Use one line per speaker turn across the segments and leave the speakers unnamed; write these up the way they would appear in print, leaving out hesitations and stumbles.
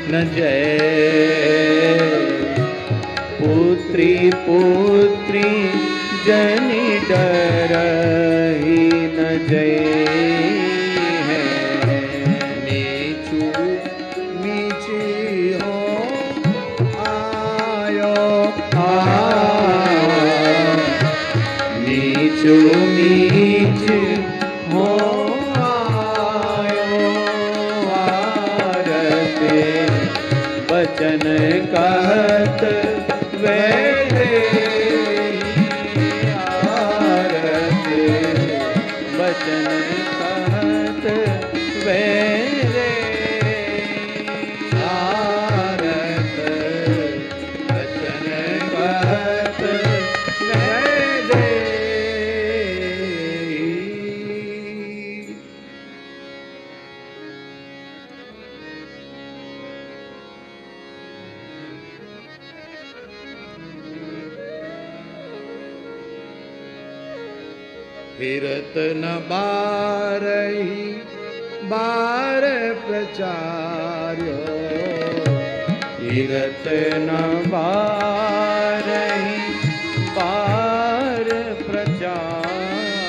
न जय। पुत्री पुत्री जनि डरहि न जय है। नीचू नीची हो आयो नीचू नीच हो आयो आरते बचन कहत वैसे आरते बचन कहत वैसे आरत बचन कहत वैसे। फिरत न बारही बार प्रचार्यो। फिरत न बारही बार प्रचार्यो।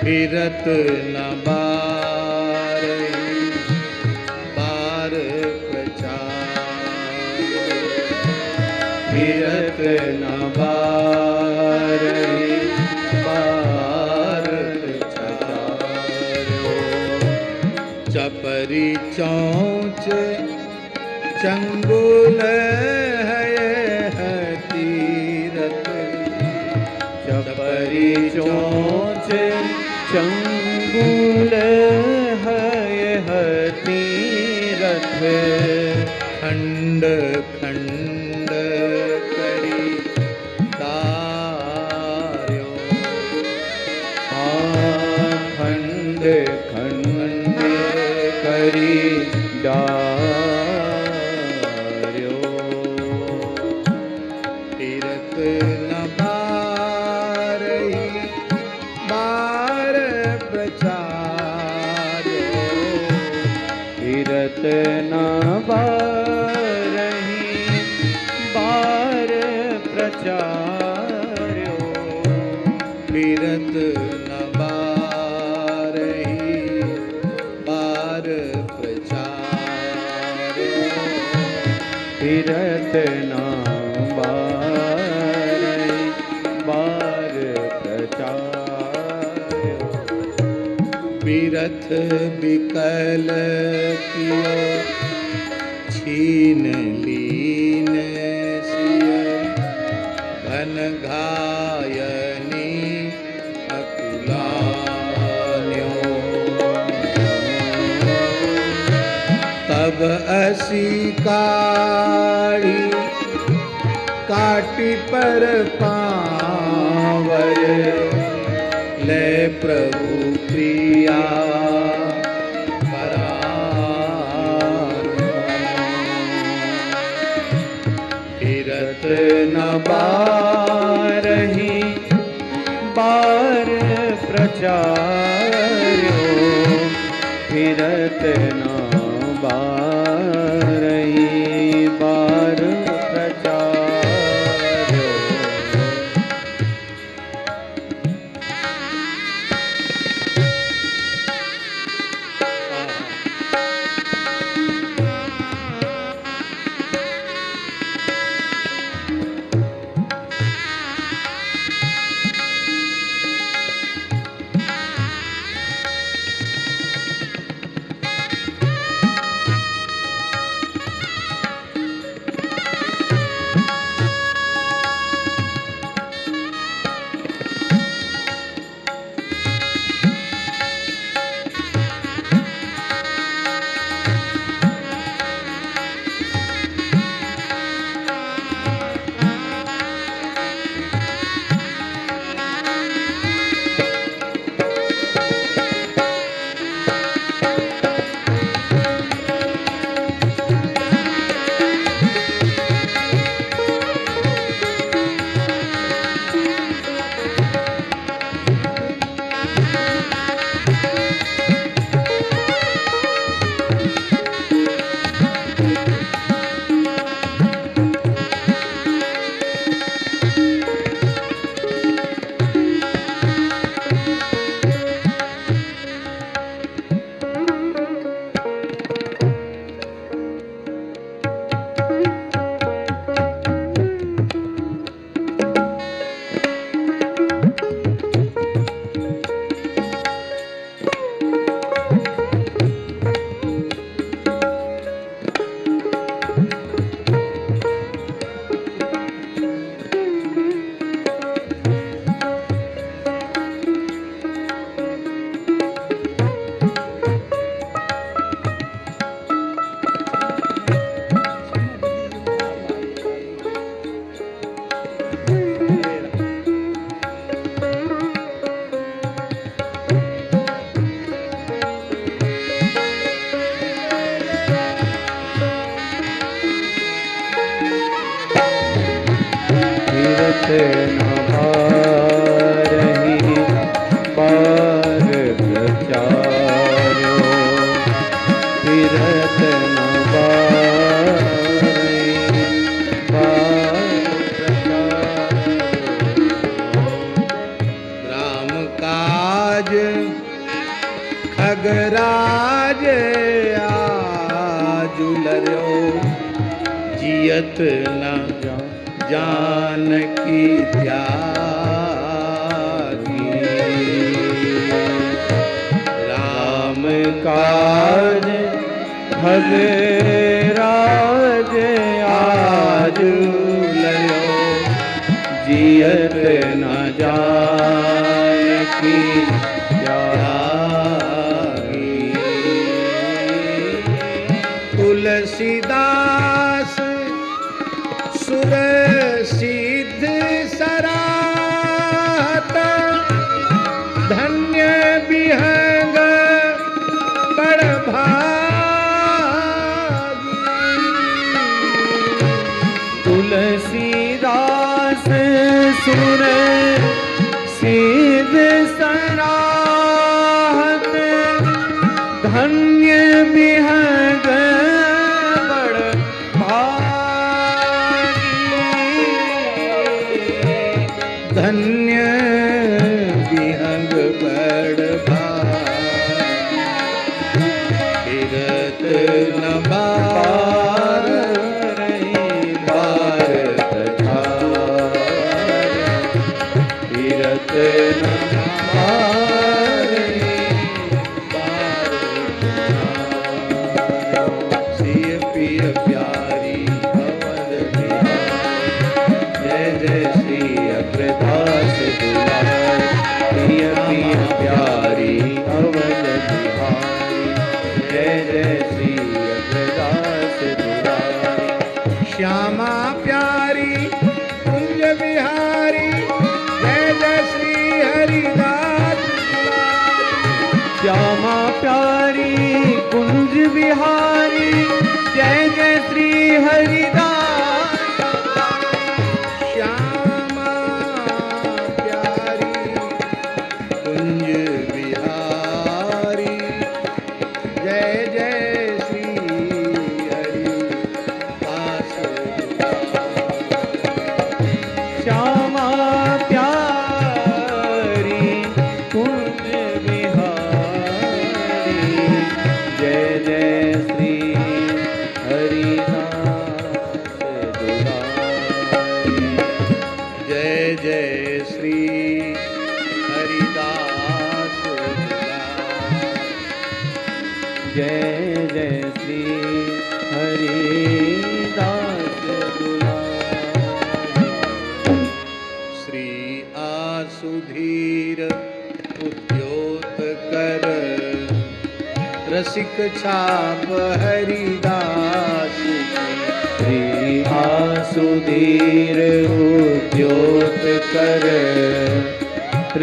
फिरत न बारही बार प्रचार्यो। फिरत न बारही चपरी चौच चंगुल है तीरथ। चपरी चौच चंगुल है तीरथ। खंड खंड करी तार्यो। खंड खंड करी डार्यो। तीरथ न बारही बार प्रचार्यो। तीरथ न बारही बार प्रचार्यो। तीरथ न बारही बार प्रचार्यो। तीरथ न बारही बार प्रचार्यो। बिरथ बिकल कियो छीन लीन सिय। घन घायनी अकुलान्यो। तब असी काढ़ी काटी पर पावर। ले प्रभु प्रिया तीरथ न बारही बार प्रचार्यो। तीरथ न बारही बार प्रचार्यो। न बारही बार प्रचार्यो फिरत न बारही बार प्रचार्यो।
राम काज खगराज आजुलर्यो जियत न जानकी त्यागी।
राम काज खगराज आजुलर्यो जियत न जानकी त्यागी।
तुलसीदास सुर सिद्ध सराहत धन्य विहंग बड़ भागी।
तुलसीदास सुर सिद्ध सराहत धन्य विहंग बड़ भागी।
धन्य विहंग बड़ भागी। फिरत न
बारही बार प्रचार्यो फिरत न बारही बार प्रचार्यो।
सिय पिय प्यारी अवध बिहारी
जय जय श्री अग्रदास दुलारी प्रिय प्रिय प्यारी अवध बिहारी जय जय श्री अग्रदास दुलारी।
श्यामा प्यारी कुंज बिहारी जय जय श्री हरिदास
श्यामा प्यारी कुंज बिहारी जय जय श्री हरिदास।
श्यामा प्यारी कुंज बिहारी जय जय श्री हरिदास।
श्यामा प्यारी कुंज बिहारी जय जय श्री हरिदास दुलारी।
जय जय श्री हरिदास दुलारी।
जय जय श्री हरिदास दुलारी।
श्री आसुधीर उद्योत कर रसिक छाप हरिदास की।
श्री आसुधीर उद्योत कर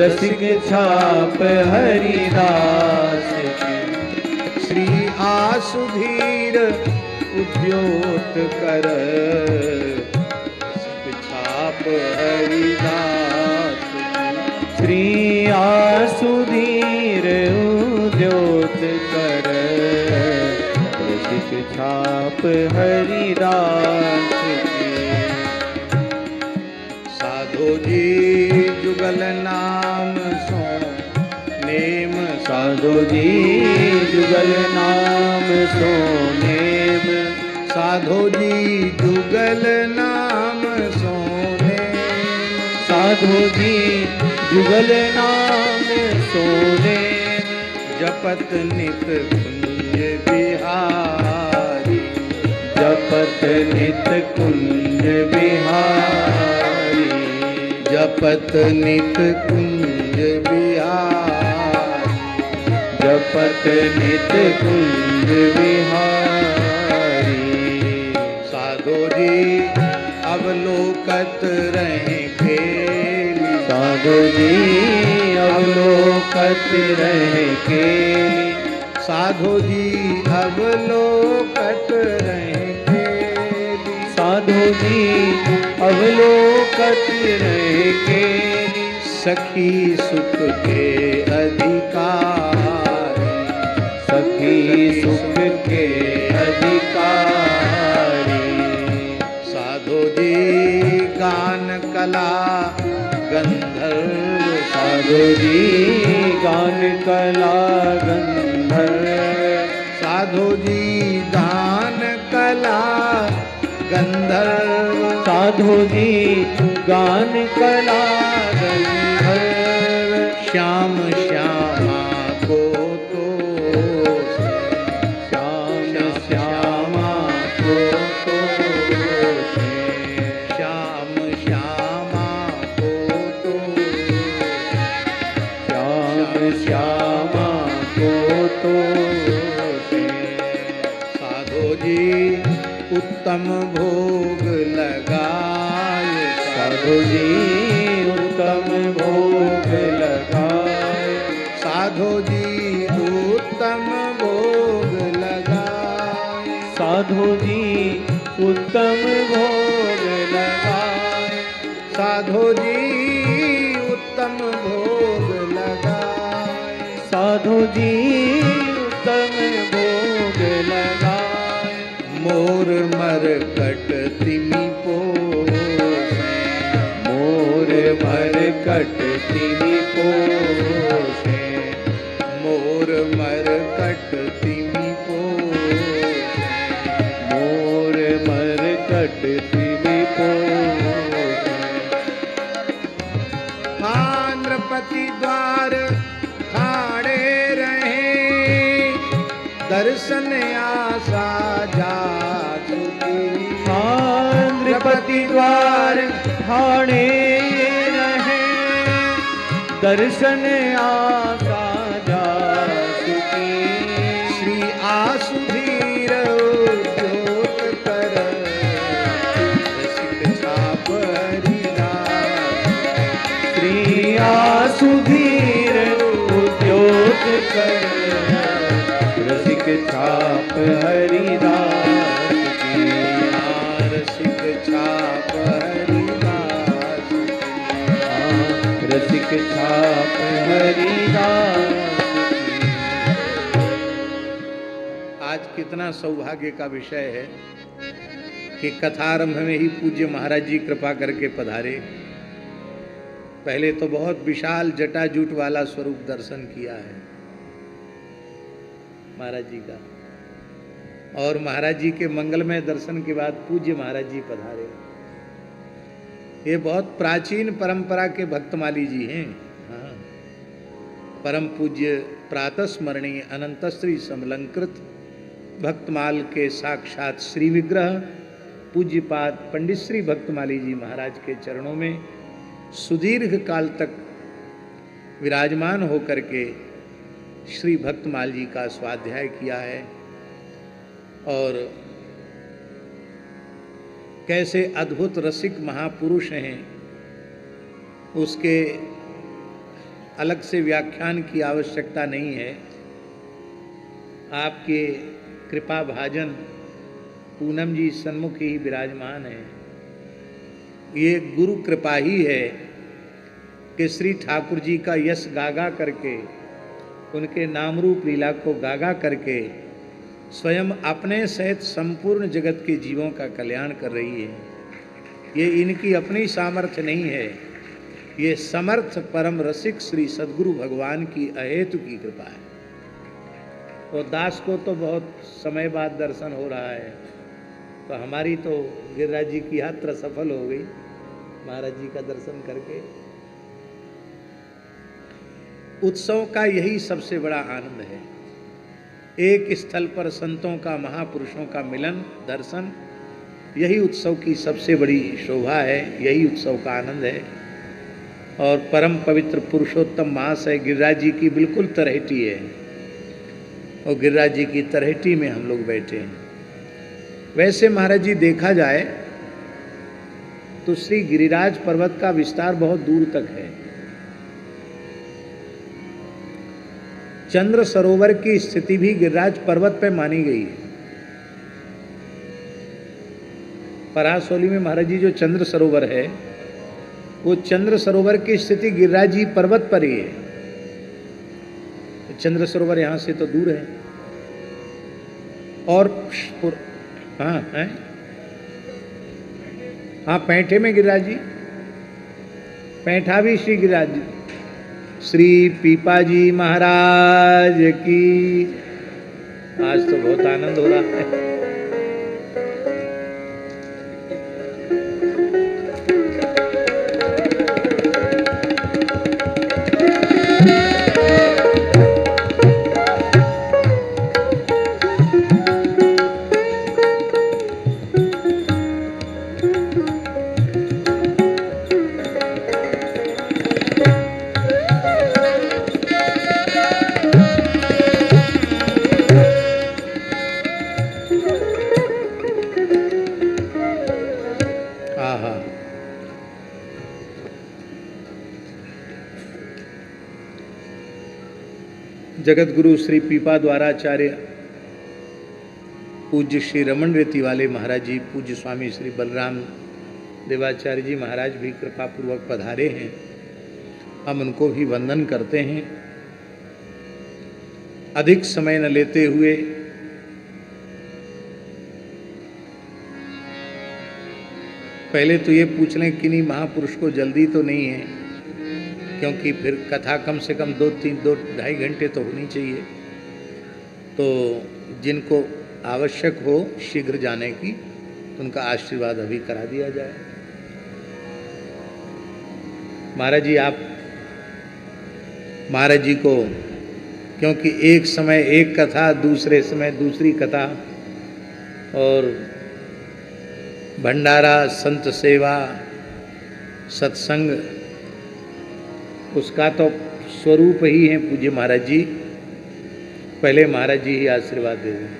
रसिक छाप हरिदास की।
श्री आसुधीर उद्योत कर रसिक छाप हरिदास की।
श्री आसुधीर उद्योत कर रसिक छाप हरिदास की।
साधो जी जुगल नाम सो नेम।
साधो जी जुगल नाम सो नेम।
साधो जी जुगल नाम सो नेम।
साधो जी जुगल नाम सो नेम।
जपत नित कुंज बिहारी।
जपत नित कुंज बिहारी।
जपत नित कुंज बिहारी।
जपत नित कुंज बिहारी।
साधो जी अवलोकत रहे खेली।
साधो जी अवलोकत रहे केली।
साधो जी अवलोकत रहे खेली।
साधो जी अवलोकत रहे केली।
सखी सुख के अधिकार,
सखी सुख के अधिकारी।
साधो जी गान कला गंधर्व,
साधु जी गान कला गंधर्व।
साधो जी गान कला गंधर्व,
साधु जी गान कला गंधर्व।
श्याम श्यामा को तो
श्याम श्यामा को तो
श्याम श्यामा को तो
श्याम श्यामा को तो
साधो जी उत्तम भोग लगाए,
साधु जी उत्तम भोग लगाए।
साधो जी उत्तम भोग लगाए,
साधु जी उत्तम भोग लगाए।
साधो जी उत्तम भोग लगाए,
साधु जी उत्तम भोग लगाए।
मोर मरकट तिमि पोषे,
मोर मरकट तिमि पोषे।
मोर मरकट तिमि पोषे,
मोर मरकट तिमि पोषे।
नृपति द्वार ठाणे रहे, दर्शन आशा जासुकी।
नृपति द्वार ठाणे रहे, दर्शन आशा जासुकी।
श्री आसुधीर उद्योत कर, रसिक छाप हरिदास।
श्री आसुधीर उद्योग कर, रसिक छाप हरिदास की।
रसिक छाप हरिदास,
रसिक छाप हरिदास की।
आज कितना सौभाग्य का विषय है कि कथारंभ में ही पूज्य महाराज जी कृपा करके पधारे। पहले तो बहुत विशाल जटाजूट वाला स्वरूप दर्शन किया है महाराज जी का, और महाराज जी के मंगलमय दर्शन के बाद पूज्य महाराज जी पधारे। ये बहुत प्राचीन परंपरा के भक्तमाली जी हैं। हाँ, परम पूज्य प्रातः स्मरणीय अनंत श्री समलंकृत भक्तमाल के साक्षात श्री विग्रह पूज्यपाद पंडित श्री भक्तमाली जी महाराज के चरणों में सुदीर्घ काल तक विराजमान होकर के श्री भक्तमाल जी का स्वाध्याय किया है, और कैसे अद्भुत रसिक महापुरुष हैं, उसके अलग से व्याख्यान की आवश्यकता नहीं है। आपके कृपा भाजन पूनम जी सन्मुख ही विराजमान है। ये गुरु कृपा ही है कि श्री ठाकुर जी का यश गागा करके, उनके नाम रूप लीला को गागा करके स्वयं अपने सहित संपूर्ण जगत के जीवों का कल्याण कर रही है। ये इनकी अपनी सामर्थ्य नहीं है, ये समर्थ परम रसिक श्री सद्गुरु भगवान की अहेतु की कृपा है। तो दास को तो बहुत समय बाद दर्शन हो रहा है, तो हमारी तो गिरिराज जी की यात्रा सफल हो गई महाराज जी का दर्शन करके। उत्सव का यही सबसे बड़ा आनंद है, एक स्थल पर संतों का महापुरुषों का मिलन दर्शन, यही उत्सव की सबसे बड़ी शोभा है, यही उत्सव का आनंद है। और परम पवित्र पुरुषोत्तम मास है, गिरिराज जी की बिल्कुल तरहेटी है, और गिरिराज जी की तरहेटी में हम लोग बैठे हैं। वैसे महाराज जी देखा जाए तो श्री गिरिराज पर्वत का विस्तार बहुत दूर तक है। चंद्र सरोवर की स्थिति भी गिरिराज पर्वत पर मानी गई है। परासौली में महाराज जी जो चंद्र सरोवर है, वो चंद्र सरोवर की स्थिति गिरिराज जी पर्वत पर ही है। चंद्र सरोवर यहाँ से तो दूर है। और हाँ है, हाँ पैंठे में गिरिराज जी, पैंठा भी श्री गिरिराज जी। श्री पीपा जी महाराज की। आज तो बहुत आनंद हो रहा है। जगत गुरु श्री पीपा द्वाराचार्य पूज्य श्री रमन रेती वाले महाराज जी, पूज्य स्वामी श्री बलराम देवाचार्य जी महाराज भी कृपा पूर्वक पधारे हैं। हम उनको भी वंदन करते हैं। अधिक समय न लेते हुए पहले तो ये पूछ लें किन्हीं महापुरुष को जल्दी तो नहीं है, क्योंकि फिर कथा कम से कम 2-2-2.5 घंटे तो होनी चाहिए। तो जिनको आवश्यक हो शीघ्र जाने की, उनका आशीर्वाद अभी करा दिया जाए। महाराज जी, आप महाराज जी को, क्योंकि एक समय एक कथा, दूसरे समय दूसरी कथा, और भंडारा, संत सेवा, सत्संग, उसका तो स्वरूप ही है पूज्य महाराज जी। पहले महाराज जी ही आशीर्वाद दे दें।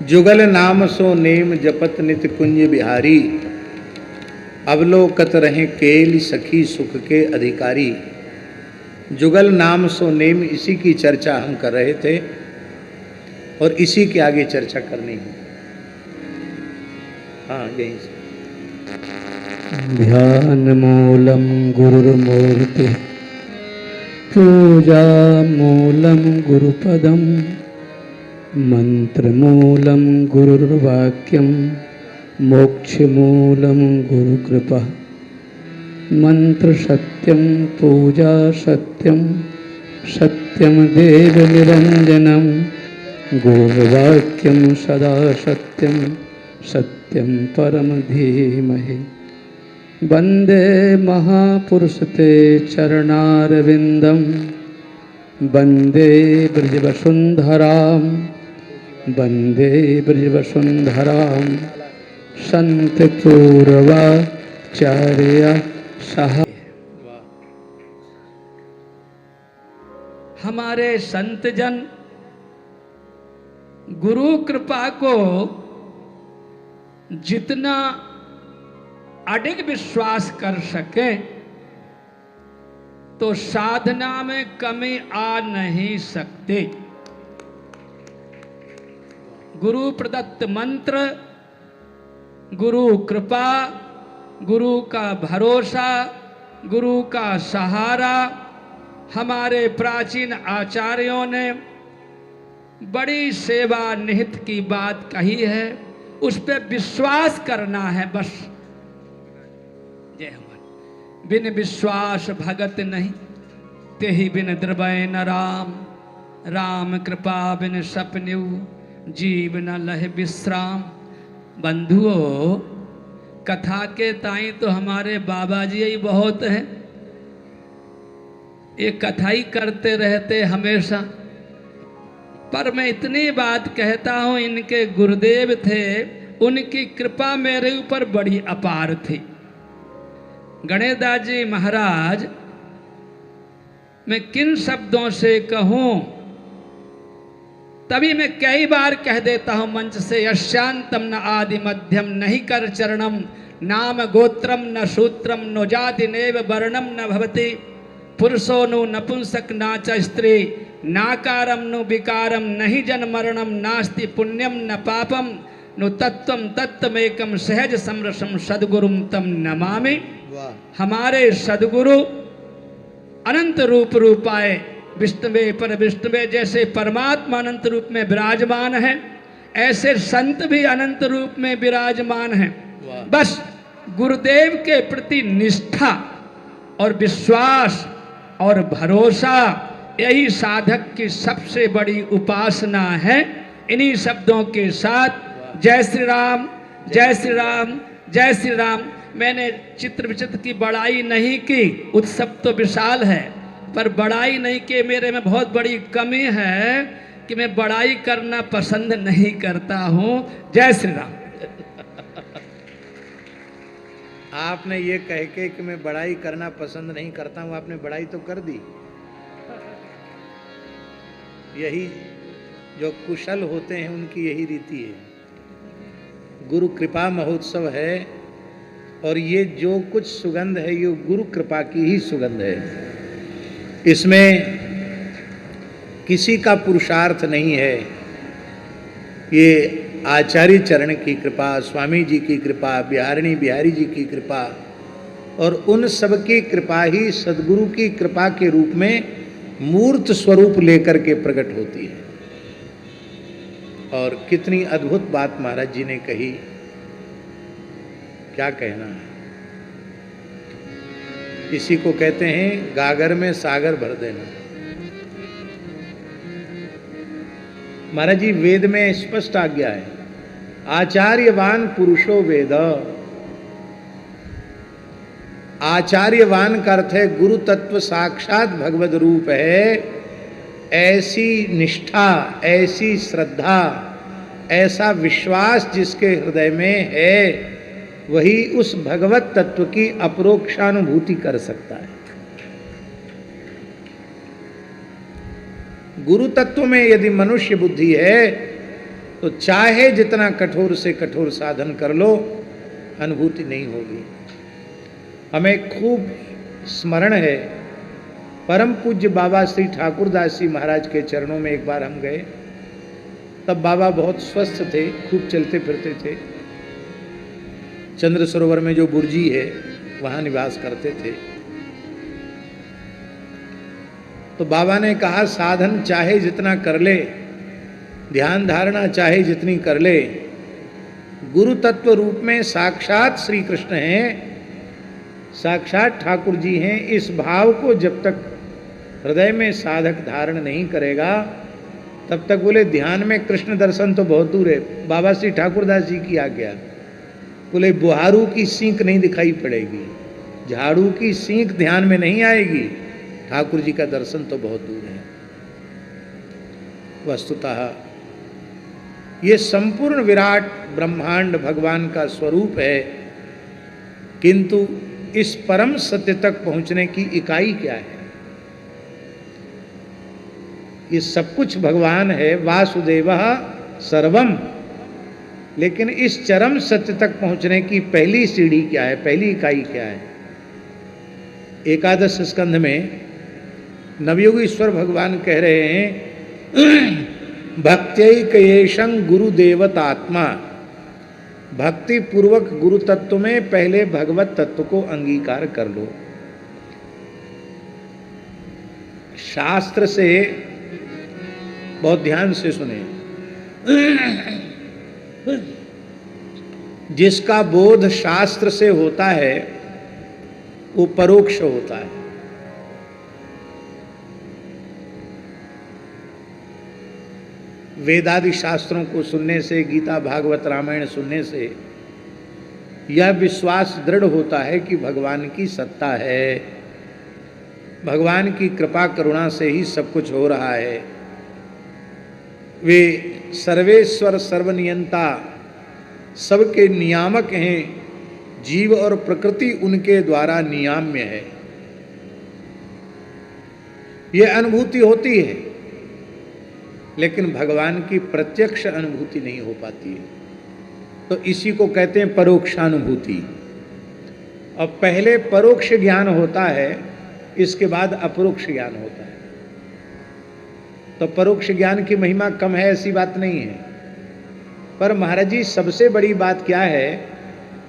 जुगल नाम सो नेम जपत नित कुंज बिहारी, अवलोकत रहे केल सखी सुख के अधिकारी। जुगल नाम सो नेम, इसी की चर्चा हम कर रहे थे और इसी के आगे चर्चा करनी है। हाँ, यहीं से।
ध्यान मूलम गुरुर्मूर्ति, पूजा मूलम गुरुपदम, मंत्रमूलं गुरुर्वाक्यं, मोक्षमूलं गुरुकृपा। मंत्र सत्यं, पूजा सत्यं, सत्यं देव निरंजनं, गुरुर्वाक्यं सदा सत्यं, सत्यं परम धीमहि। वंदे महापुरुष ते चरणारविंदम, वंदे ब्रजवसुंधरां, वंदे ब्रजवसुंधरां, संत पूर्वाचार्य सहा।
हमारे संत जन गुरु कृपा को जितना अडिग विश्वास कर सके तो साधना में कमी आ नहीं सकती। गुरु प्रदत्त मंत्र, गुरु कृपा, गुरु का भरोसा, गुरु का सहारा, हमारे प्राचीन आचार्यों ने बड़ी सेवा निहित की बात कही है, उस पे विश्वास करना है बस। जय हनुमान। बिन विश्वास भगत नहीं, तेहि बिन द्रवै न राम, राम कृपा बिन सपन्यु, जीव न लह विश्राम। बंधुओं, कथा के ताई तो हमारे बाबा जी ही बहुत हैं, ये कथा ही करते रहते हमेशा। पर मैं इतनी बात कहता हूँ, इनके गुरुदेव थे, उनकी कृपा मेरे ऊपर बड़ी अपार थी। गणेशदास जी महाराज मैं किन शब्दों से कहूं। तभी मैं कई बार कह देता हूं मंच से, यशांतम न आदि मध्यम नहीं कर चरणम, नाम गोत्रम न सूत्रम नो जाति नेव वर्णम न भवति, पुरुषो नु नपुंसक नाच स्त्री, नाकारम नु विकारम नहीं जन मरणम, नास्ति पुण्यम न पापम, नु तत्वम तत्वमेकम सहज समरसम सद्गुरुम तम नमामि। हमारे सद्गुरु अनंत रूप रूपाए विष्णुवे पर विष्णुवे, जैसे परमात्मा अनंत रूप में विराजमान है, ऐसे संत भी अनंत रूप में विराजमान है। बस गुरुदेव के प्रति निष्ठा और विश्वास और भरोसा, यही साधक की सबसे बड़ी उपासना है। इन्हीं शब्दों के साथ जय श्री राम, जय श्री राम, जय श्री राम। मैंने चित्र विचित्र की बड़ाई नहीं की, उत्सव तो विशाल है, पर बड़ाई नहीं की। मेरे में बहुत बड़ी कमी है कि मैं बड़ाई करना पसंद नहीं करता हूं। जय श्री राम।
आपने ये कह के कि मैं बड़ाई करना पसंद नहीं करता हूं, आपने बड़ाई तो कर दी। यही जो कुशल होते हैं उनकी यही रीति है। गुरु कृपा महोत्सव है और ये जो कुछ सुगंध है ये गुरु कृपा की ही सुगंध है। इसमें किसी का पुरुषार्थ नहीं है। ये आचार्य चरण की कृपा, स्वामी जी की कृपा, बिहारिणी बिहारी जी की कृपा और उन सब की कृपा ही सदगुरु की कृपा के रूप में मूर्त स्वरूप लेकर के प्रकट होती है। और कितनी अद्भुत बात महाराज जी ने कही, क्या कहना है। इसी को कहते हैं गागर में सागर भर देना। महाराज जी वेद में स्पष्ट आज्ञा है, आचार्यवान पुरुषो वेद। आचार्यवान का अर्थ है गुरु तत्व साक्षात भगवद रूप है। ऐसी निष्ठा, ऐसी श्रद्धा, ऐसा विश्वास जिसके हृदय में है, वही उस भगवत तत्व की अपरोक्षानुभूति कर सकता है। गुरु तत्व में यदि मनुष्य बुद्धि है तो चाहे जितना कठोर से कठोर साधन कर लो, अनुभूति नहीं होगी। हमें खूब स्मरण है, परम पूज्य बाबा श्री ठाकुरदास जी महाराज के चरणों में एक बार हम गए। तब बाबा बहुत स्वस्थ थे, खूब चलते फिरते थे। चंद्र सरोवर में जो बुर्जी है वहाँ निवास करते थे। तो बाबा ने कहा, साधन चाहे जितना कर ले, ध्यान धारणा चाहे जितनी कर ले, गुरु तत्व रूप में साक्षात श्री कृष्ण हैं, साक्षात ठाकुर जी हैं। इस भाव को जब तक हृदय में साधक धारण नहीं करेगा, तब तक बोले ध्यान में कृष्ण दर्शन तो बहुत दूर है। बाबा श्री ठाकुरदास जी की आज्ञा, बोले बुहारू की सींक नहीं दिखाई पड़ेगी, झाड़ू की सींक ध्यान में नहीं आएगी, ठाकुर जी का दर्शन तो बहुत दूर है। वस्तुतः ये संपूर्ण विराट ब्रह्मांड भगवान का स्वरूप है, किंतु इस परम सत्य तक पहुंचने की इकाई क्या है? ये सब कुछ भगवान है, वासुदेवः सर्वम। लेकिन इस चरम सत्य तक पहुंचने की पहली सीढ़ी क्या है, पहली इकाई क्या है? एकादश स्कंध में नवयुग ईश्वर भगवान कह रहे हैं, भक्त्यैकयेशं गुरुदेवतात्मा। भक्ति पूर्वक गुरु तत्व में पहले भगवत तत्व को अंगीकार कर लो। शास्त्र से बहुत ध्यान से सुने, जिसका बोध शास्त्र से होता है वो परोक्ष होता है। वेदादि शास्त्रों को सुनने से, गीता भागवत रामायण सुनने से यह विश्वास दृढ़ होता है कि भगवान की सत्ता है, भगवान की कृपा करुणा से ही सब कुछ हो रहा है। वे सर्वेश्वर सर्वनियंता, सबके नियामक हैं, जीव और प्रकृति उनके द्वारा नियाम्य है। ये अनुभूति होती है, लेकिन भगवान की प्रत्यक्ष अनुभूति नहीं हो पाती है। तो इसी को कहते हैं परोक्षानुभूति। और पहले परोक्ष ज्ञान होता है, इसके बाद अपरोक्ष ज्ञान होता है। तो परोक्ष ज्ञान की महिमा कम है ऐसी बात नहीं है, पर महाराज जी सबसे बड़ी बात क्या है,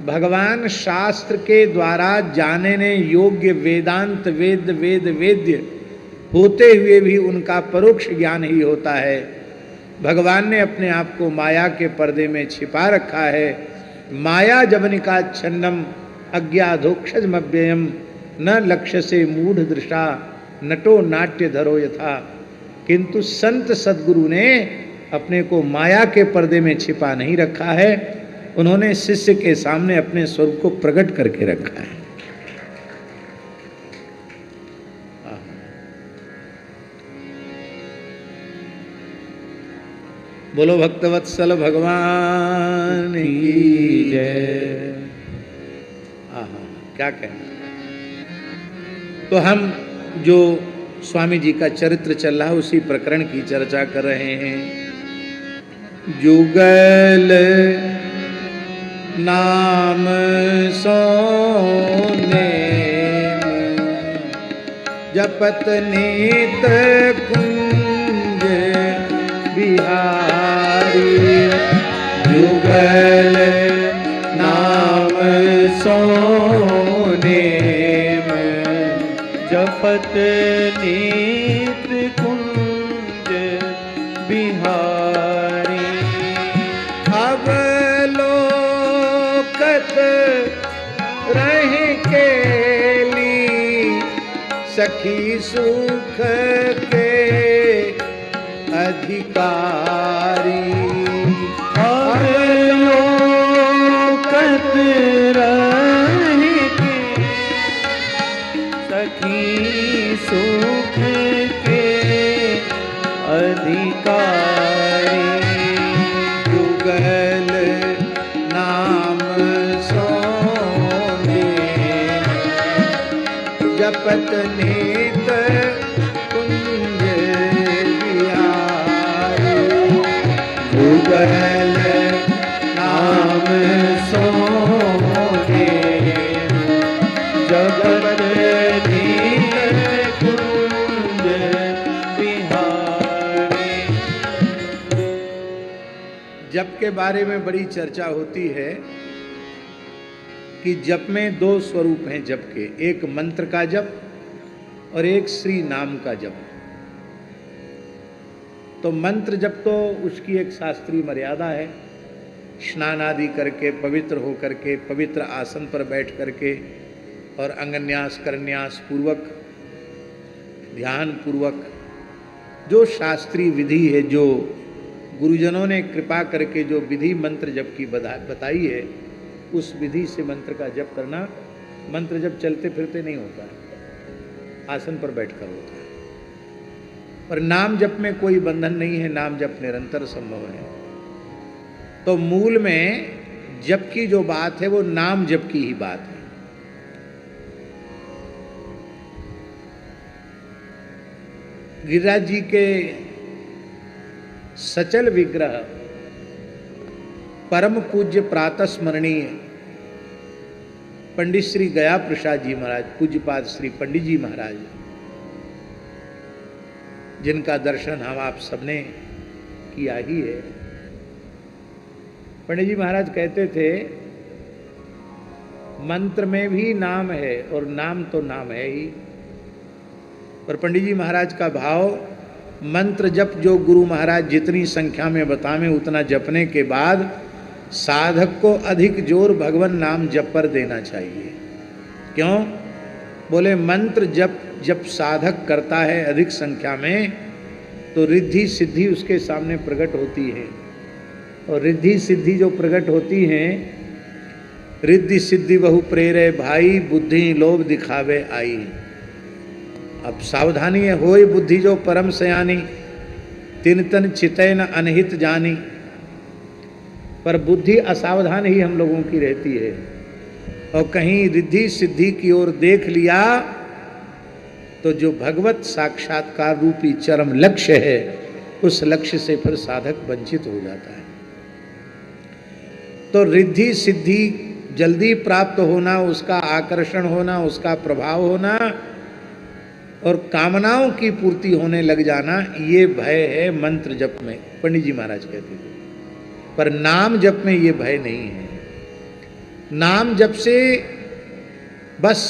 भगवान शास्त्र के द्वारा जानने योग्य वेदांत वेद्य होते हुए भी उनका परोक्ष ज्ञान ही होता है। भगवान ने अपने आप को माया के पर्दे में छिपा रखा है। माया जवनिका छन्नम अज्ञाधोक्षजमव्ययम न लक्ष्य से मूढ़ दृशा नटो नाट्य धरो यथा। किंतु संत सद्गुरु ने अपने को माया के पर्दे में छिपा नहीं रखा है, उन्होंने शिष्य के सामने अपने स्वरूप को प्रकट करके रखा है। बोलो भक्तवत्सल भगवान की जय। क्या कहना। तो हम जो स्वामी जी का चरित्र चल रहा है उसी प्रकरण की चर्चा कर रहे हैं। जुगल नाम सोने जपत नीत कुंज बिहारी। जुगल नाम सोने
जपत नीत कुंज बिहारी।
अवलोकत रह केली सखी सुख के अधिकारी।
अवलोकत रह के सखी सुख के अधिकारी।
जुगल नाम सोने जपत नीत कुंज बिहारी।
जुगल नाम सोने जपत नीत कुंज बिहारी।
जप के बारे में बड़ी चर्चा होती है कि जप में दो स्वरूप हैं जप के, एक मंत्र का जप और एक श्री नाम का जप। तो मंत्र जप तो उसकी एक शास्त्रीय मर्यादा है, स्नान आदि करके पवित्र हो करके पवित्र आसन पर बैठ करके और अंगन्यास करन्यास पूर्वक ध्यान पूर्वक जो शास्त्रीय विधि है, जो गुरुजनों ने कृपा करके जो विधि मंत्र जप की बताई है, उस विधि से मंत्र का जप करना। मंत्र जप चलते फिरते नहीं होता है, आसन पर बैठकर होता है। पर नाम जप में कोई बंधन नहीं है, नाम जप निरंतर संभव है। तो मूल में जप की जो बात है वो नाम जप की ही बात है। गिरिराज जी के सचल विग्रह परम पूज्य प्रातः स्मरणीय पंडित श्री गया प्रसाद जी महाराज, पूज्यपाद श्री पंडित जी महाराज, जिनका दर्शन हम आप सबने किया ही है। पंडित जी महाराज कहते थे मंत्र में भी नाम है और नाम तो नाम है ही। पर पंडित जी महाराज का भाव, मंत्र जप जो गुरु महाराज जितनी संख्या में बतावें उतना जपने के बाद साधक को अधिक जोर भगवान नाम जप पर देना चाहिए। क्यों? बोले मंत्र जब साधक करता है अधिक संख्या में तो रिद्धि सिद्धि उसके सामने प्रकट होती है। और रिद्धि सिद्धि जो प्रकट होती हैं, रिद्धि सिद्धि बहु प्रेरे भाई बुद्धि लोभ दिखावे आई। अब सावधानी है, होय बुद्धि जो परम सयानी तिन तन चितैन अनहित जानी। पर बुद्धि असावधान ही हम लोगों की रहती है और कहीं रिद्धि सिद्धि की ओर देख लिया तो जो भगवत साक्षात्कार रूपी चरम लक्ष्य है, उस लक्ष्य से फिर साधक वंचित हो जाता है। तो रिद्धि सिद्धि जल्दी प्राप्त होना, उसका आकर्षण होना, उसका प्रभाव होना और कामनाओं की पूर्ति होने लग जाना, ये भय है मंत्र जप में, पंडित जी महाराज कहते थे। पर नाम जप में ये भय नहीं है। नाम जप से बस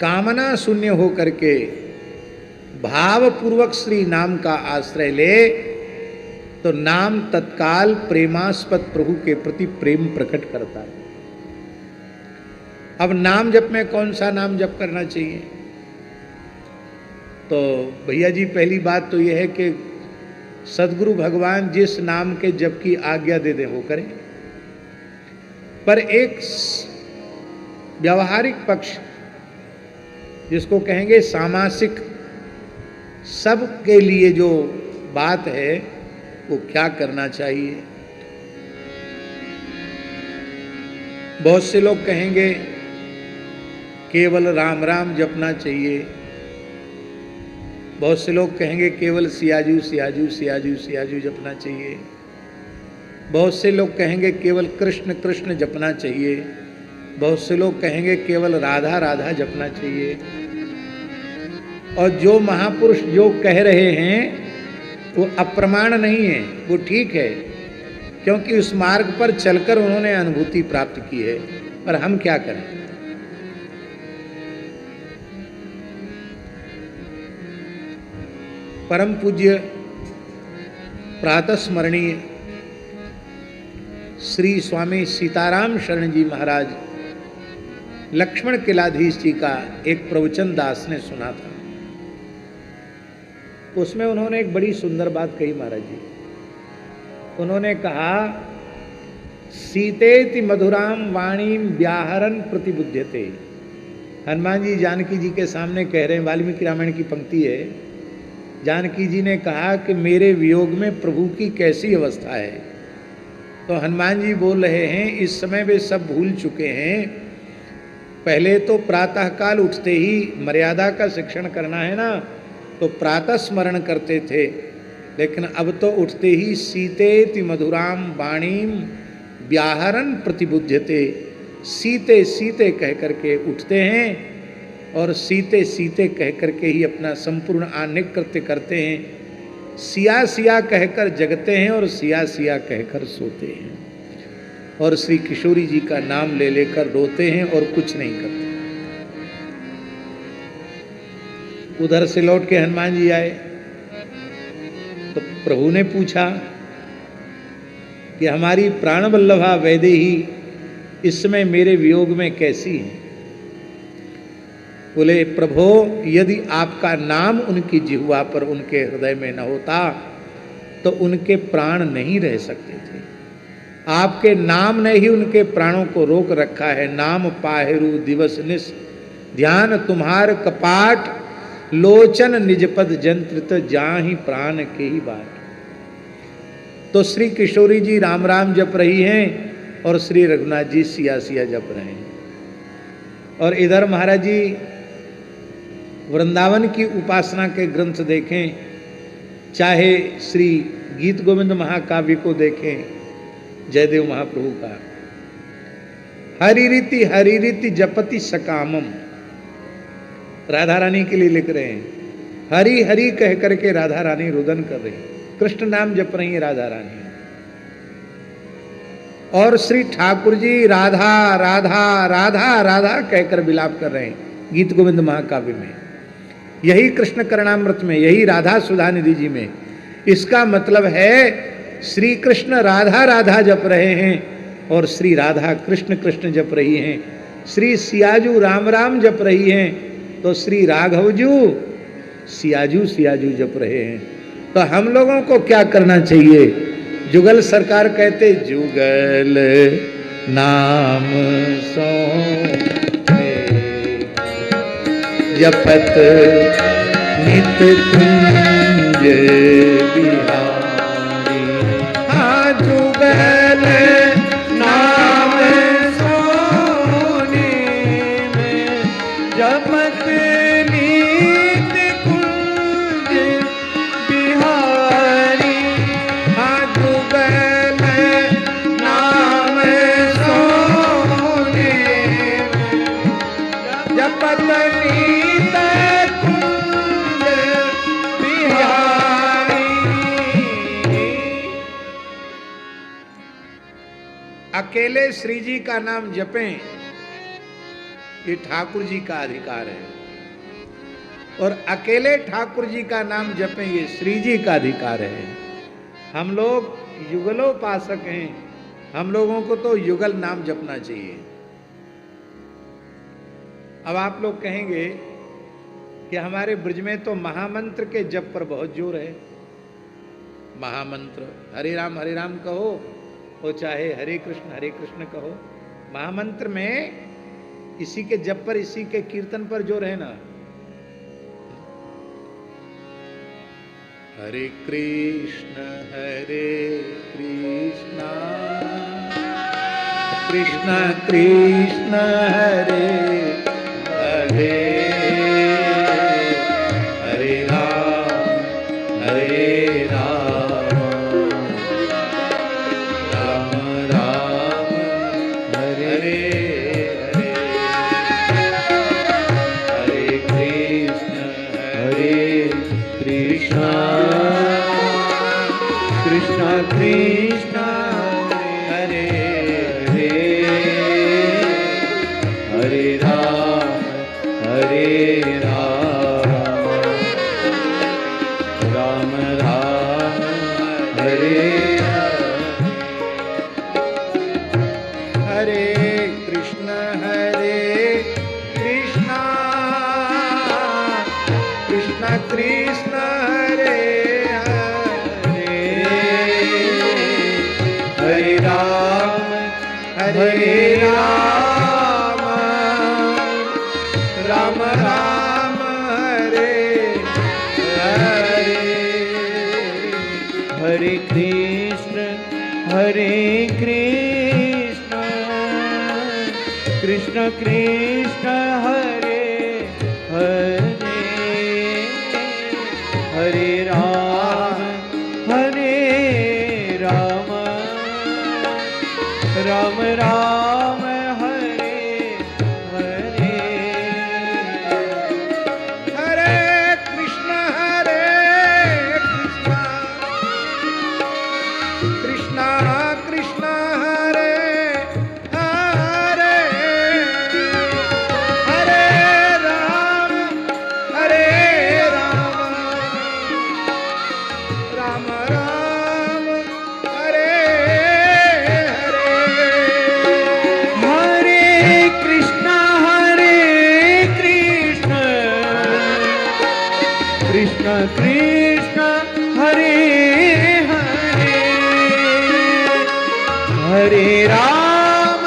कामना शून्य हो करके भावपूर्वक श्री नाम का आश्रय ले, तो नाम तत्काल प्रेमास्पद प्रभु के प्रति प्रेम प्रकट करता है। अब नाम जप में कौन सा नाम जप करना चाहिए? तो भैया जी, पहली बात तो यह है कि सदगुरु भगवान जिस नाम के जप की आज्ञा दे दे वो करें। पर एक व्यावहारिक पक्ष, जिसको कहेंगे सामासिक, सब के लिए जो बात है, वो क्या करना चाहिए। बहुत से लोग कहेंगे केवल राम राम जपना चाहिए, बहुत से लोग कहेंगे केवल सियाजू सियाजू सियाजू सियाजू जपना चाहिए, बहुत से लोग कहेंगे केवल कृष्ण कृष्ण जपना चाहिए, बहुत से लोग कहेंगे केवल राधा राधा जपना चाहिए। और जो महापुरुष जो कह रहे हैं वो अप्रमाण नहीं है, वो ठीक है, क्योंकि उस मार्ग पर चलकर उन्होंने अनुभूति प्राप्त की है। पर हम क्या करें? परम पूज्य प्रातः स्मरणीय श्री स्वामी सीताराम शरण जी महाराज लक्ष्मण किलाधीश जी का एक प्रवचन दास ने सुना था। उसमें उन्होंने एक बड़ी सुंदर बात कही महाराज जी। उन्होंने कहा, सीतेति मधुराम वाणीम व्याहरन प्रतिबुध्यते। हनुमान जी जानकी जी के सामने कह रहे हैं, वाल्मीकि रामायण की पंक्ति है, जानकी जी ने कहा कि मेरे वियोग में प्रभु की कैसी अवस्था है। तो हनुमान जी बोल रहे हैं, इस समय वे सब भूल चुके हैं। पहले तो प्रातःकाल उठते ही मर्यादा का शिक्षण करना है ना, तो प्रातः स्मरण करते थे, लेकिन अब तो उठते ही सीतेति मधुराम वाणीम व्याहरन प्रतिबुध्यते, सीते सीते कह करके उठते हैं और सीते सीते कह करके ही अपना संपूर्ण आह्निक कृत्य करते हैं। सिया सिया कहकर जगते हैं और सिया सिया कहकर सोते हैं, और श्री किशोरी जी का नाम ले लेकर रोते हैं और कुछ नहीं करते। उधर से लौट के हनुमान जी आए तो प्रभु ने पूछा कि हमारी प्राणवल्लभा वैदेही इस समय मेरे वियोग में कैसी है। बोले, प्रभो, यदि आपका नाम उनकी जिह्वा पर, उनके हृदय में न होता तो उनके प्राण नहीं रह सकते थे। आपके नाम ने ही उनके प्राणों को रोक रखा है। नाम पाहेरु दिवस निस ध्यान तुम्हार कपाट, लोचन निजपद जंत्रित जाहि प्राण के ही बाट। तो श्री किशोरी जी राम राम जप रही हैं और श्री रघुनाथ जी सिया सिया जप रहे हैं। और इधर महाराज जी वृंदावन की उपासना के ग्रंथ देखें, चाहे श्री गीत गोविंद महाकाव्य को देखें, जयदेव महाप्रभु का हरि रीति जपति सकामम, राधा रानी के लिए लिख रहे हैं। हरि हरि कह करके राधा रानी रुदन कर रही, कृष्ण नाम जप रही है राधा रानी। और श्री ठाकुर जी राधा राधा राधा राधा कहकर विलाप कर रहे हैं गीत गोविंद महाकाव्य में, यही कृष्ण करणामृत में, यही राधा सुधा निधि जी में। इसका मतलब है श्री कृष्ण राधा राधा जप रहे हैं और श्री राधा कृष्ण कृष्ण जप रही हैं। श्री सियाजू राम राम जप रही हैं तो श्री राघवजू सियाजू सियाजू जप रहे हैं। तो हम लोगों को क्या करना चाहिए? जुगल सरकार कहते, जुगल नाम सो जपत नित कुंज बिहारी। हाँ, जुगल नाम सोने में जपत पतनीत कुंज बिहारी। अकेले श्री जी का नाम जपें, ये ठाकुर जी का अधिकार है, और अकेले ठाकुर जी का नाम जपें, ये श्री जी का अधिकार है। हम लोग युगलोपासक हैं, हम लोगों को तो युगल नाम जपना चाहिए। अब आप लोग कहेंगे कि हमारे ब्रज में तो महामंत्र के जप पर बहुत जोर है। महामंत्र हरे राम कहो, वो चाहे हरे कृष्ण कहो, महामंत्र में इसी के जप पर, इसी के कीर्तन पर जोर है ना। हरे कृष्ण कृष्ण कृष्ण हरे हरे, हरे राम राम राम हरे हरे, हरे कृष्ण कृष्ण कृष्ण हरे हरे, हरे राम राम राम हरे हरे, कृष्ण कृष्ण कृष्ण हरे हरे, हरे राम राम राम हरे हरे,
हरे कृष्ण कृष्ण कृष्ण हरे हरे, हरे राम राम राम हरे हरे,
हरे कृष्ण कृष्ण कृष्ण हरे हरे, हरे राम राम राम हरे हरे,
हरे कृष्ण कृष्ण कृष्ण हरे हरे, हरे राम राम राम हरे हरे,
हरे कृष्ण कृष्ण कृष्ण हरे हरे, हरे राम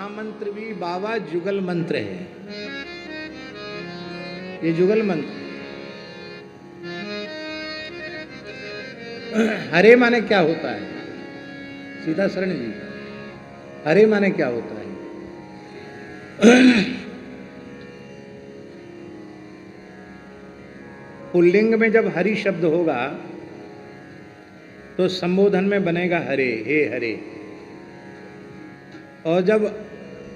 महामंत्र भी बाबा जुगल मंत्र है। ये जुगल मंत्र। हरे माने क्या होता है? सीधा शरण जी, हरे माने क्या होता है? पुल्लिंग में जब हरि शब्द होगा तो संबोधन में बनेगा हरे, हे हरे। और जब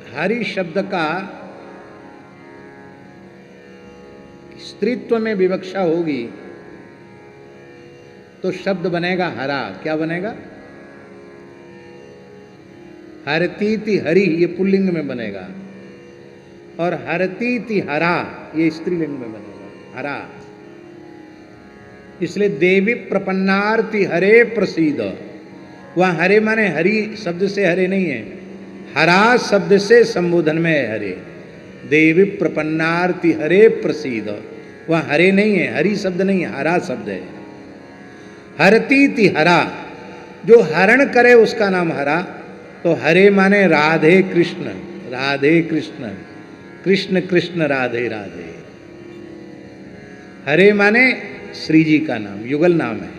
हरि शब्द का स्त्रीत्व में विवक्षा होगी तो शब्द बनेगा हरा। क्या बनेगा? हरतीति हरि, ये पुल्लिंग में बनेगा। और हरतीति हरा, ये स्त्रीलिंग में बनेगा, हरा। इसलिए देवी प्रपन्नार्ति हरे प्रसीद। वहां हरे माने हरि शब्द से हरे नहीं है, हरा शब्द से संबोधन में है हरे। देवी प्रपन्नार्ति हरे प्रसीद, वहां हरे नहीं है, हरि शब्द नहीं है, हरा शब्द है। हरतीति हरा, जो हरण करे उसका नाम हरा। तो हरे माने राधे कृष्ण, राधे कृष्ण, कृष्ण कृष्ण राधे राधे। हरे माने श्री जी का नाम, युगल नाम है।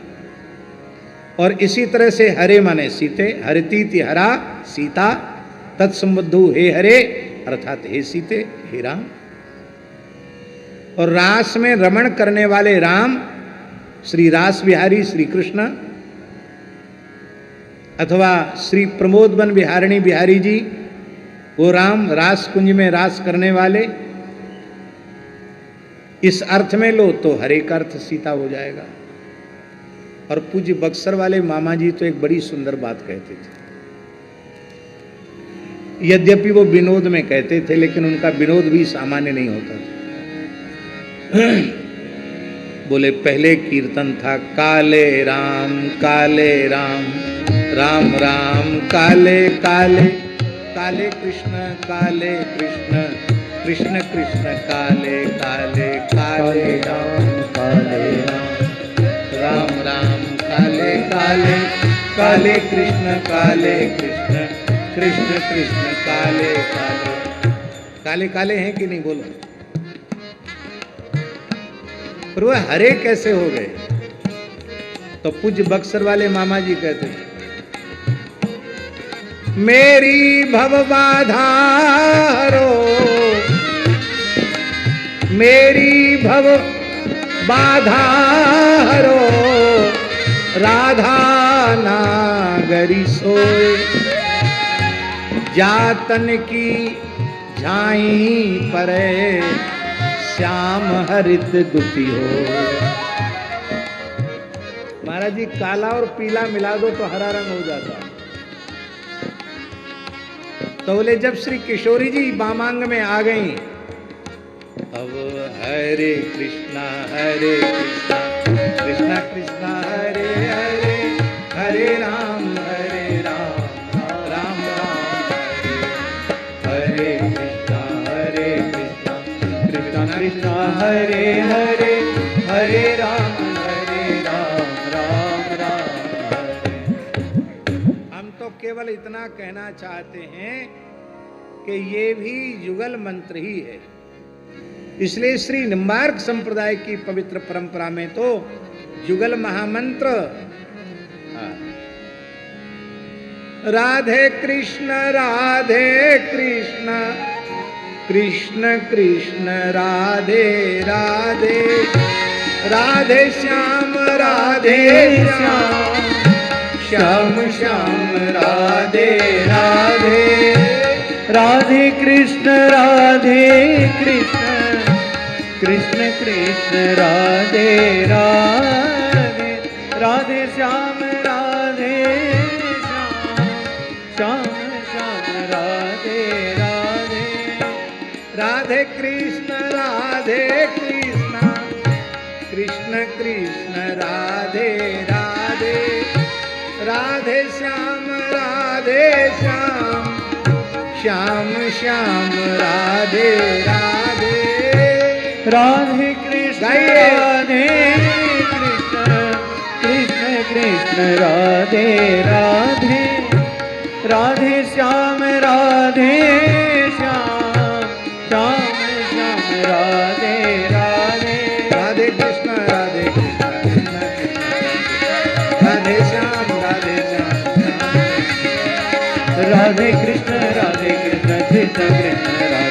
और इसी तरह से हरे माने सीते, हरतीति हरा सीता, तत्संबद्धु हे हरे अर्थात हे सीते, हे राम। और रास में रमण करने वाले राम, श्री रास बिहारी श्री कृष्ण, अथवा श्री प्रमोदवन बिहारिणी बिहारी जी, वो राम रास कुंज में रास करने वाले। इस अर्थ में लो तो हरे का अर्थ सीता हो जाएगा। और पूज्य बक्सर वाले मामा जी तो एक बड़ी सुंदर बात कहते थे। यद्यपि वो विनोद में कहते थे, लेकिन उनका विनोद भी सामान्य नहीं होता था। बोले पहले कीर्तन था काले राम राम राम काले काले, काले कृष्ण कृष्ण कृष्ण काले काले, काले राम राम राम काले काले, काले कृष्ण कृष्ण कृष्ण काले काले। काले काले हैं कि नहीं बोलो? पर वो हरे कैसे हो गए? तो पूज्य बक्सर वाले मामा जी कहते हैं, मेरी भव बाधा हरो, मेरी भव बाधा हरो, राधा नागरी सोए, जातन की झाई परे, श्याम हरित दुती हो। महाराज जी काला और पीला मिला दो तो हरा रंग हो जाता। तो बोले जब श्री किशोरी जी बामांग में आ गई, अब हरे कृष्णा कृष्णा कृष्णा हरे हरे, हरे राम राम राम हरे कृष्णा कृष्णा कृष्णा हरे हरे, हरे राम राम हरे। हम तो केवल इतना कहना चाहते हैं कि ये भी युगल मंत्र ही है। इसलिए श्री निम्बार्क संप्रदाय की पवित्र परंपरा में तो युगल महामंत्र राधे कृष्ण कृष्ण कृष्ण राधे राधे, राधे श्याम श्याम श्याम राधे राधे,
राधे कृष्ण कृष्ण कृष्ण राधे राधे, राधे श्याम श्याम श्याम राधे राधे,
राधे कृष्ण कृष्ण कृष्ण राधे राधे, राधे श्याम श्याम श्याम राधे राधे,
राधे कृष्ण कृष्ण कृष्ण राधे राधे, राधे श्याम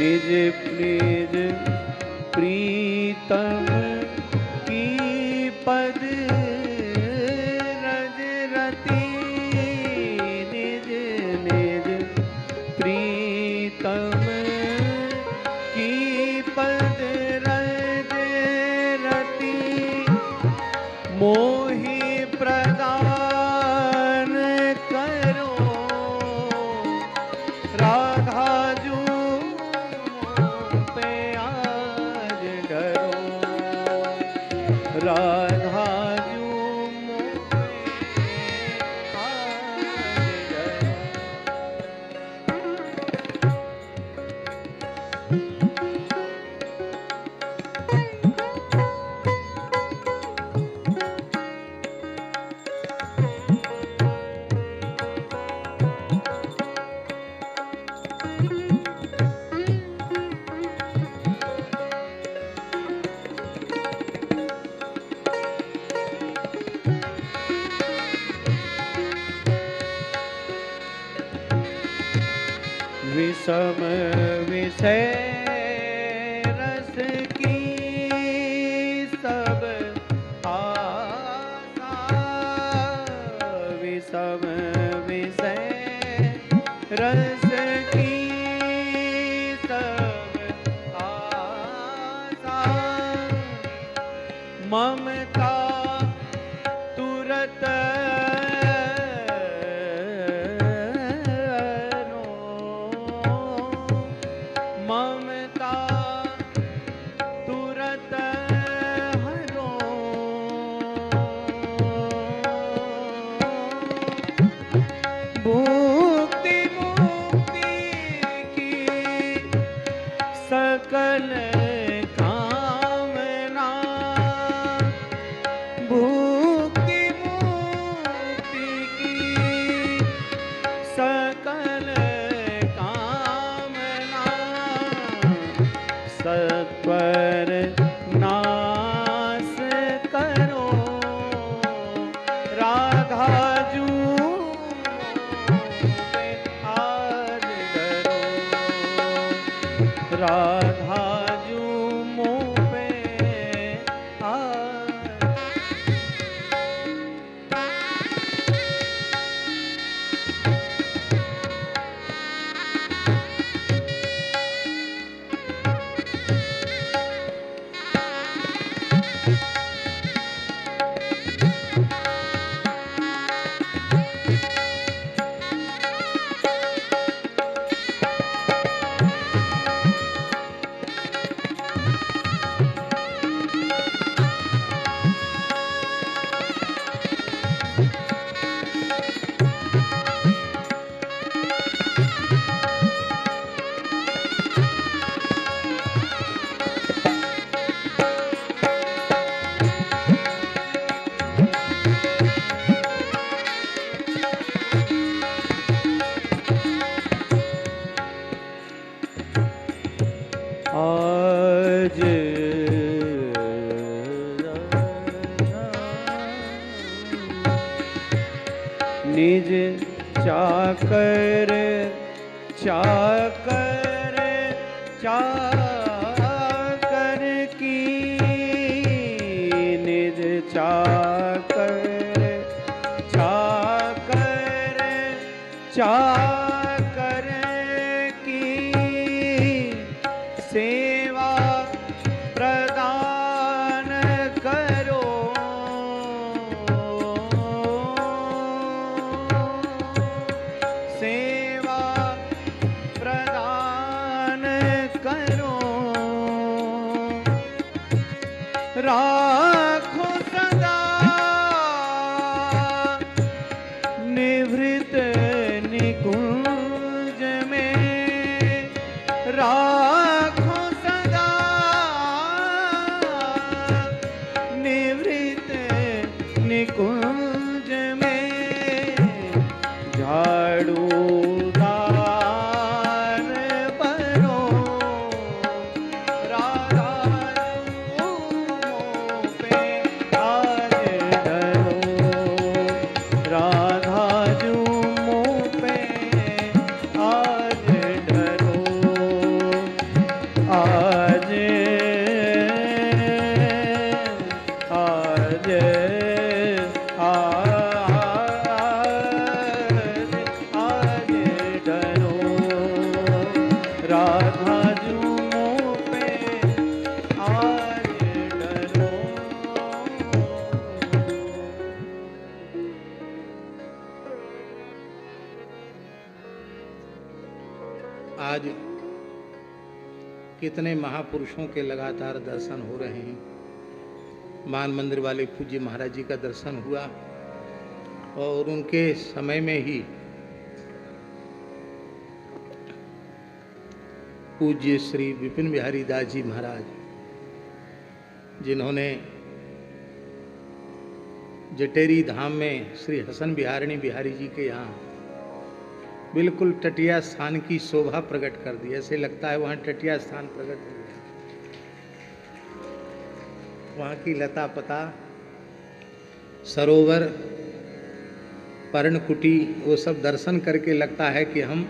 निज निज प्रीतम की पद रज रति, निज निज प्रीतम की पद रज रति, मोहि प्रदान करो राधा जू पे आज डरो, राधा जू पे आज डरो। विषम विषय रस की सब आशा, विषम विषय रस की सब आशा, ममता तुरत ममता तुरत हरो, भुक्ति मुक्ति की सकल कामना, भुक्ति मुक्ति की सकल सत्वर नाश करो राधा जू पे आज डरो, राधा जू मुँह पे आज। आज निज चाकर चाकर चाकर की, निज चाकर चाकर चाकर की सेवा प्रदान करो, सेवा प्रदान करो, राखो सदा निवृत्त निगुण
आज कितने महापुरुषों के लगातार दर्शन हो रहे हैं। मान मंदिर वाले पूज्य महाराज जी का दर्शन हुआ और उनके समय में ही पूज्य श्री विपिन बिहारी दास जी महाराज, जिन्होंने जटेरी धाम में श्री हसन बिहारिणी बिहारी जी के यहाँ बिल्कुल तटिया स्थान की शोभा प्रकट कर दी। ऐसे लगता है वहाँ तटिया स्थान प्रकट हो गया। वहाँ की लता पता, सरोवर, पर्णकुटी, वो सब दर्शन करके लगता है कि हम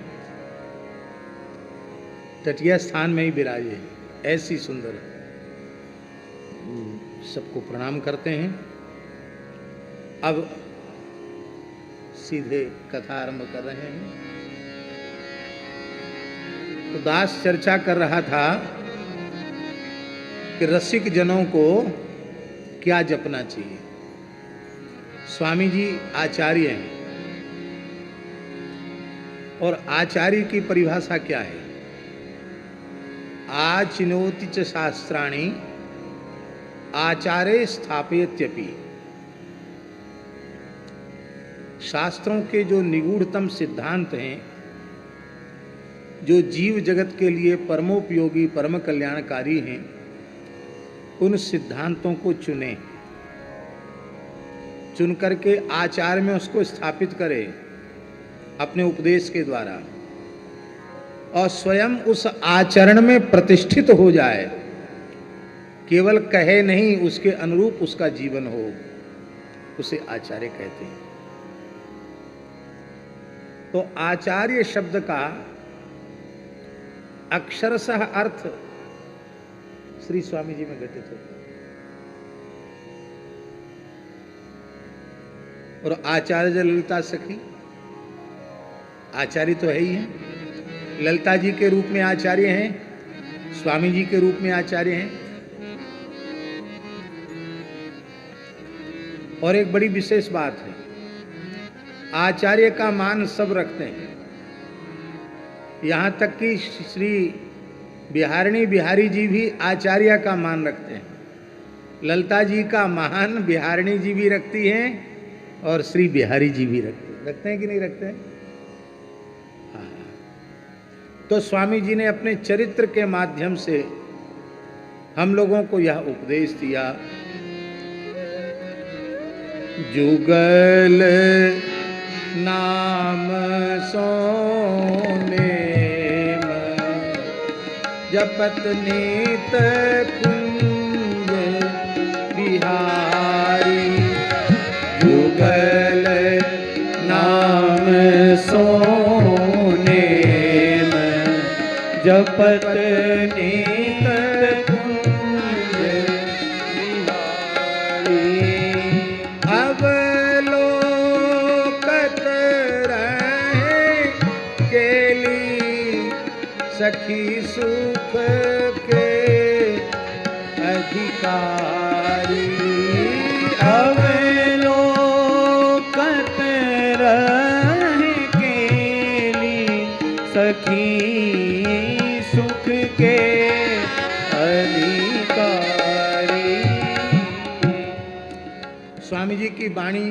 तटिया स्थान में ही विराजे हैं। ऐसी सुंदर। सबको प्रणाम करते हैं। अब सीधे कथा आरंभ कर रहे हैं। तो दास चर्चा कर रहा था कि रसिक जनों को क्या जपना चाहिए। स्वामी जी आचार्य हैं और आचार्य की परिभाषा क्या है? आचिनोति च शास्त्राणि आचार्य स्थापयत्यपि। शास्त्रों के जो निगूढ़तम सिद्धांत हैं, जो जीव जगत के लिए परमोपयोगी परम कल्याणकारी हैं, उन सिद्धांतों को चुने, चुन करके आचार में उसको स्थापित करे अपने उपदेश के द्वारा, और स्वयं उस आचरण में प्रतिष्ठित हो जाए। केवल कहे नहीं, उसके अनुरूप उसका जीवन हो, उसे आचार्य कहते हैं। तो आचार्य शब्द का अक्षरशः अर्थ श्री स्वामी जी में घटित होता है। और आचार्य ललिता सखी, आचार्य तो है ही है। ललिता जी के रूप में आचार्य हैं, स्वामी जी के रूप में आचार्य हैं। और एक बड़ी विशेष बात है, आचार्य का मान सब रखते हैं। यहाँ तक कि श्री बिहारिणी बिहारी जी भी आचार्य का मान रखते हैं। ललिता जी का मान बिहारिणी जी भी रखती हैं और श्री बिहारी जी भी रखते हैं कि नहीं रखते हैं? हाँ। तो स्वामी जी ने अपने चरित्र के माध्यम से हम लोगों को यह उपदेश दिया। जुगल नाम सोने जपत नीत कुंज बिहारी। जुगल नाम सोने जपत नीत कुंज बिहारी। अब लोकत रहे केली सखी सुख के अधिकारी। अब लोकत रहे केली सखी सुख के अधिकारी। स्वामी जी की वाणी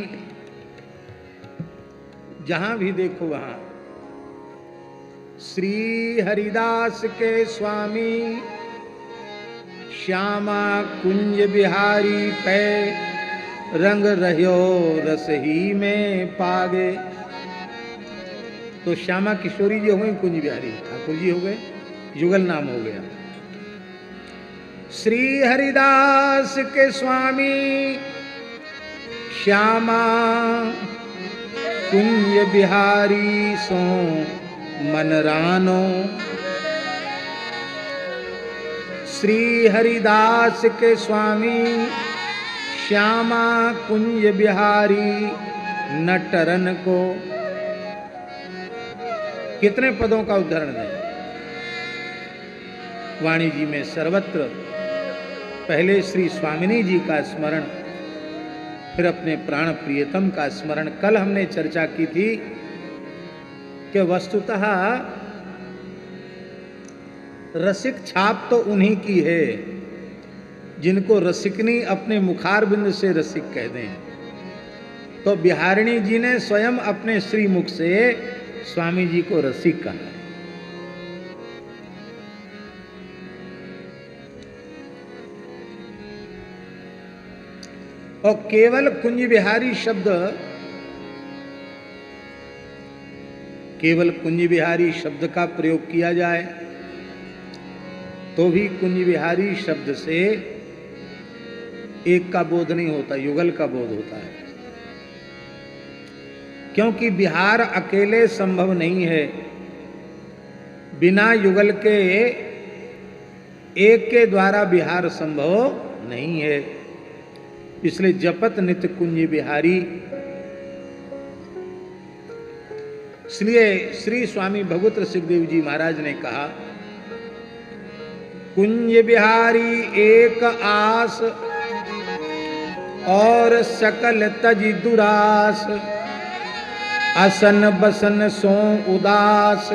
जहां भी देखो वहां श्री हरिदास के स्वामी श्यामा कुंज बिहारी पे रंग रह्यो रस ही में पागे। तो श्यामा किशोरी जी हो गई, कुंज बिहारी ठाकुर जी हो गए, युगल नाम हो गया। श्री हरिदास के स्वामी श्यामा कुंज बिहारी सो मन रानो। श्री हरिदास के स्वामी श्यामा कुंज बिहारी नटरन को। कितने पदों का उदाहरण है वाणी जी में। सर्वत्र पहले श्री स्वामिनी जी का स्मरण, फिर अपने प्राण प्रियतम का स्मरण। कल हमने चर्चा की थी कि वस्तुतः रसिक छाप तो उन्हीं की है जिनको रसिकनी अपने मुखारबिंद से रसिक कह दें। तो बिहारिणी जी ने स्वयं अपने श्रीमुख से स्वामी जी को रसिक कहा। और केवल कुंज बिहारी शब्द, केवल कुंज बिहारी शब्द का प्रयोग किया जाए तो भी कुंज बिहारी शब्द से एक का बोध नहीं होता, युगल का बोध होता है। क्योंकि बिहार अकेले संभव नहीं है, बिना युगल के एक के द्वारा बिहार संभव नहीं है। इसलिए जपत नित्य कुंज बिहारी। इसलिए श्री स्वामी भगवत रसिकदेव जी महाराज ने कहा, कुंज बिहारी एक आस और सकल तज दुरास, असन बसन सो उदास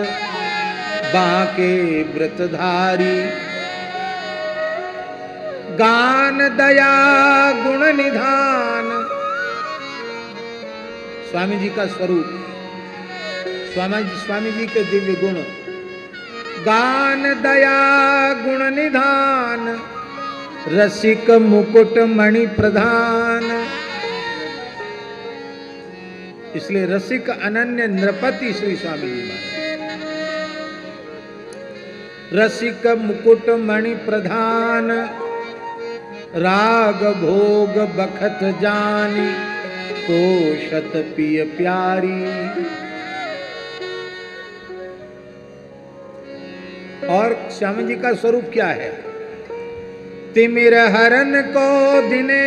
बांके व्रतधारी, गान दया गुण निधान। स्वामी जी का स्वरूप, स्वामी जी के दिव्य गुण, गान दया गुण निधान, रसिक मुकुट मणि प्रधान। इसलिए रसिक अनन्य नृपति श्री स्वामी जी महाराज, रसिक मुकुट मणि प्रधान, राग भोग बखत जानी, पोषत पिय प्यारी। और स्वामी जी का स्वरूप क्या है? तिमिर हरन को दिने